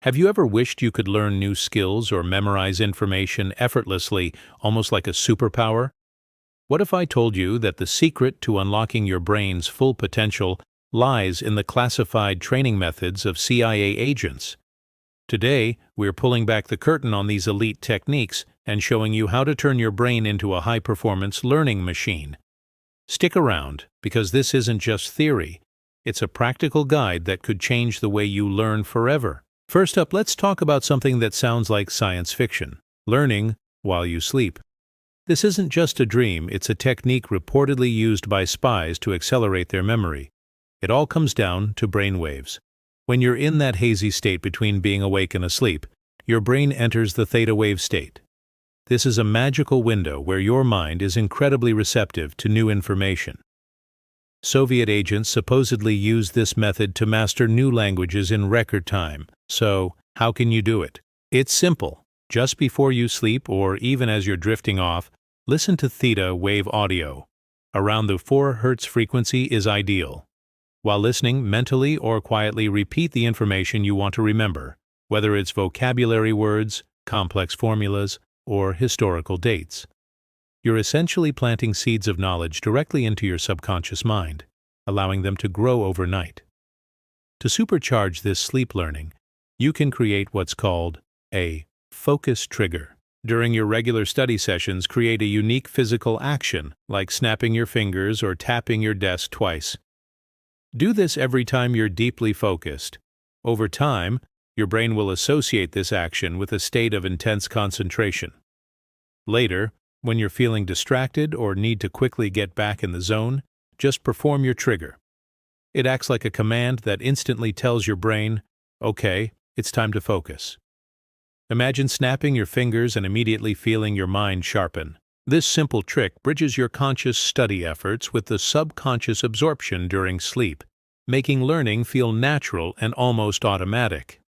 Have you ever wished you could learn new skills or memorize information effortlessly, almost like a superpower? What if I told you that the secret to unlocking your brain's full potential lies in the classified training methods of CIA agents? Today, we're pulling back the curtain on these elite techniques and showing you how to turn your brain into a high-performance learning machine. Stick around, because this isn't just theory. It's a practical guide that could change the way you learn forever. First up, let's talk about something that sounds like science fiction: learning while you sleep. This isn't just a dream, it's a technique reportedly used by spies to accelerate their memory. It all comes down to brainwaves. When you're in that hazy state between being awake and asleep, your brain enters the theta wave state. This is a magical window where your mind is incredibly receptive to new information. Soviet agents supposedly used this method to master new languages in record time. So, how can you do it? It's simple. Just before you sleep, or even as you're drifting off, listen to theta wave audio. Around the 4 Hz frequency is ideal. While listening, mentally or quietly repeat the information you want to remember, whether it's vocabulary words, complex formulas, or historical dates. You're essentially planting seeds of knowledge directly into your subconscious mind, allowing them to grow overnight. To supercharge this sleep learning, you can create what's called a focus trigger. During your regular study sessions, create a unique physical action, like snapping your fingers or tapping your desk twice. Do this every time you're deeply focused. Over time, your brain will associate this action with a state of intense concentration. Later, when you're feeling distracted or need to quickly get back in the zone, just perform your trigger. It acts like a command that instantly tells your brain, "Okay, it's time to focus." Imagine snapping your fingers and immediately feeling your mind sharpen. This simple trick bridges your conscious study efforts with the subconscious absorption during sleep, making learning feel natural and almost automatic.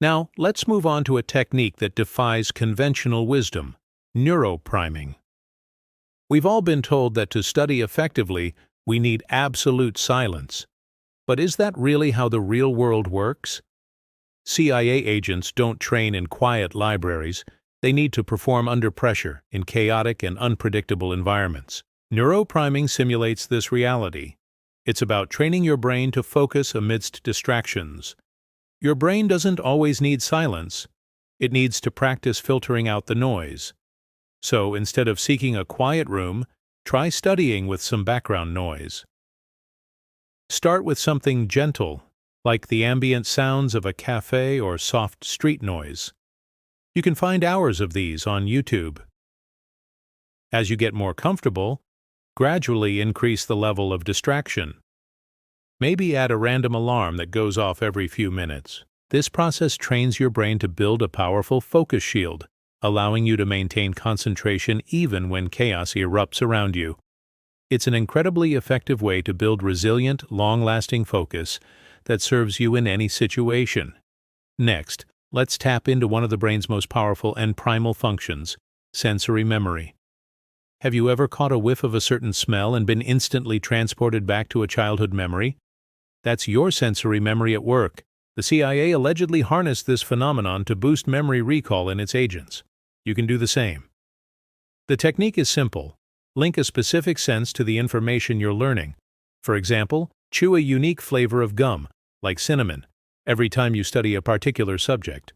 Now, let's move on to a technique that defies conventional wisdom: neuropriming. We've all been told that to study effectively, we need absolute silence. But is that really how the real world works? CIA agents don't train in quiet libraries. They need to perform under pressure in chaotic and unpredictable environments. Neuropriming simulates this reality. It's about training your brain to focus amidst distractions. Your brain doesn't always need silence. It needs to practice filtering out the noise. So instead of seeking a quiet room, try studying with some background noise. Start with something gentle, like the ambient sounds of a cafe or soft street noise. You can find hours of these on YouTube. As you get more comfortable, gradually increase the level of distraction. Maybe add a random alarm that goes off every few minutes. This process trains your brain to build a powerful focus shield, allowing you to maintain concentration even when chaos erupts around you. It's an incredibly effective way to build resilient, long-lasting focus that serves you in any situation. Next, let's tap into one of the brain's most powerful and primal functions: sensory memory. Have you ever caught a whiff of a certain smell and been instantly transported back to a childhood memory? That's your sensory memory at work. The CIA allegedly harnessed this phenomenon to boost memory recall in its agents. You can do the same. The technique is simple. Link a specific sense to the information you're learning. For example, chew a unique flavor of gum, like cinnamon, every time you study a particular subject.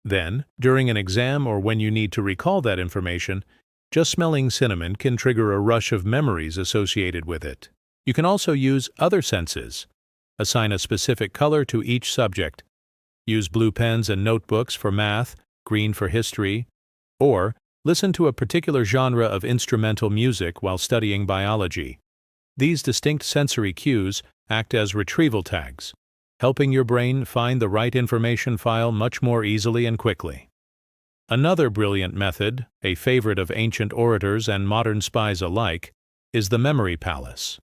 Then, during an exam or when you need to recall that information, just smelling cinnamon can trigger a rush of memories associated with it. You can also use other senses. Assign a specific color to each subject. Use blue pens and notebooks for math, green for history, or listen to a particular genre of instrumental music while studying biology. These distinct sensory cues act as retrieval tags, helping your brain find the right information file much more easily and quickly. Another brilliant method, a favorite of ancient orators and modern spies alike, is the memory palace.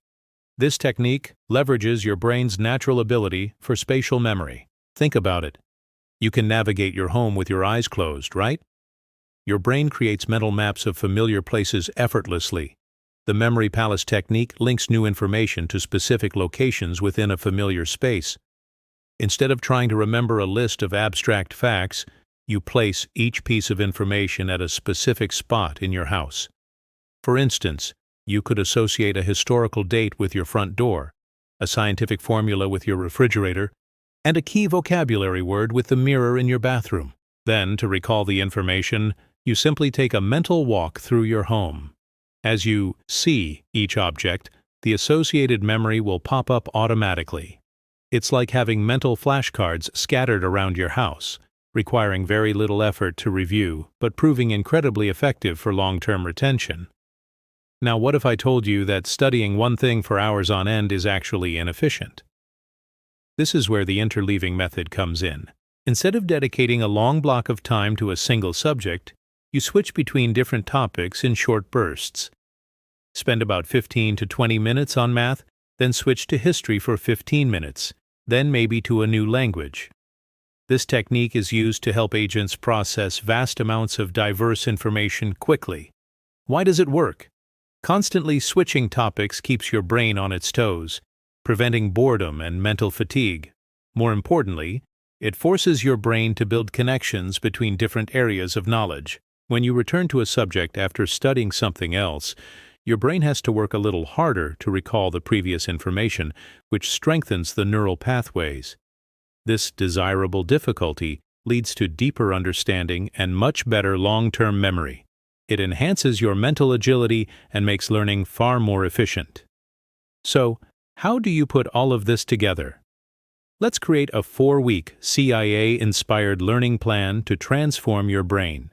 This technique leverages your brain's natural ability for spatial memory. Think about it. You can navigate your home with your eyes closed, right? Your brain creates mental maps of familiar places effortlessly. The memory palace technique links new information to specific locations within a familiar space. Instead of trying to remember a list of abstract facts, you place each piece of information at a specific spot in your house. For instance, you could associate a historical date with your front door, a scientific formula with your refrigerator, and a key vocabulary word with the mirror in your bathroom. Then, to recall the information, you simply take a mental walk through your home. As you see each object, the associated memory will pop up automatically. It's like having mental flashcards scattered around your house, requiring very little effort to review, but proving incredibly effective for long-term retention. Now, what if I told you that studying one thing for hours on end is actually inefficient? This is where the interleaving method comes in. Instead of dedicating a long block of time to a single subject, you switch between different topics in short bursts. Spend about 15 to 20 minutes on math, then switch to history for 15 minutes, then maybe to a new language. This technique is used to help agents process vast amounts of diverse information quickly. Why does it work? Constantly switching topics keeps your brain on its toes, preventing boredom and mental fatigue. More importantly, it forces your brain to build connections between different areas of knowledge. When you return to a subject after studying something else, your brain has to work a little harder to recall the previous information, which strengthens the neural pathways. This desirable difficulty leads to deeper understanding and much better long-term memory. It enhances your mental agility and makes learning far more efficient. So, how do you put all of this together? Let's create a 4-week CIA-inspired learning plan to transform your brain.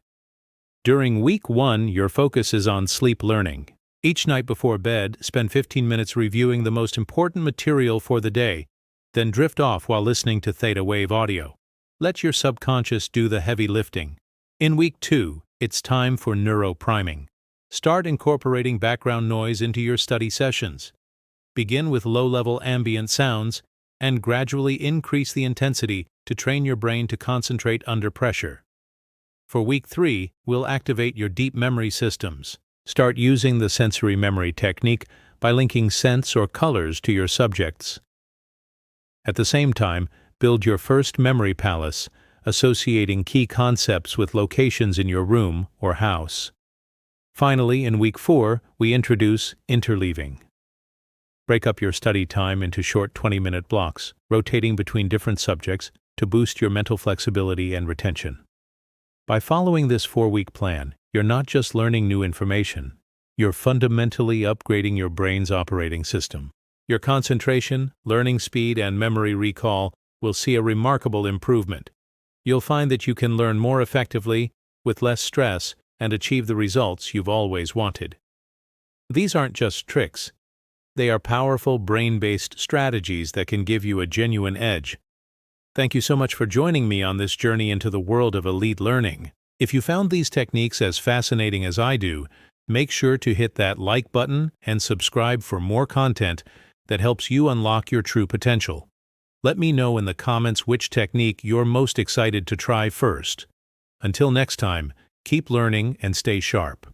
During week 1, your focus is on sleep learning. Each night before bed, spend 15 minutes reviewing the most important material for the day, then drift off while listening to theta wave audio. Let your subconscious do the heavy lifting. In week 2, it's time for neuro-priming. Start incorporating background noise into your study sessions. Begin with low-level ambient sounds and gradually increase the intensity to train your brain to concentrate under pressure. For week 3, we'll activate your deep memory systems. Start using the sensory memory technique by linking scents or colors to your subjects. At the same time, build your first memory palace, associating key concepts with locations in your room or house. Finally, in week 4, we introduce interleaving. Break up your study time into short 20-minute blocks, rotating between different subjects to boost your mental flexibility and retention. By following this 4-week plan, you're not just learning new information, you're fundamentally upgrading your brain's operating system. Your concentration, learning speed, and memory recall will see a remarkable improvement. You'll find that you can learn more effectively, with less stress, and achieve the results you've always wanted. These aren't just tricks. They are powerful brain-based strategies that can give you a genuine edge. Thank you so much for joining me on this journey into the world of elite learning. If you found these techniques as fascinating as I do, make sure to hit that like button and subscribe for more content that helps you unlock your true potential. Let me know in the comments which technique you're most excited to try first. Until next time, keep learning and stay sharp.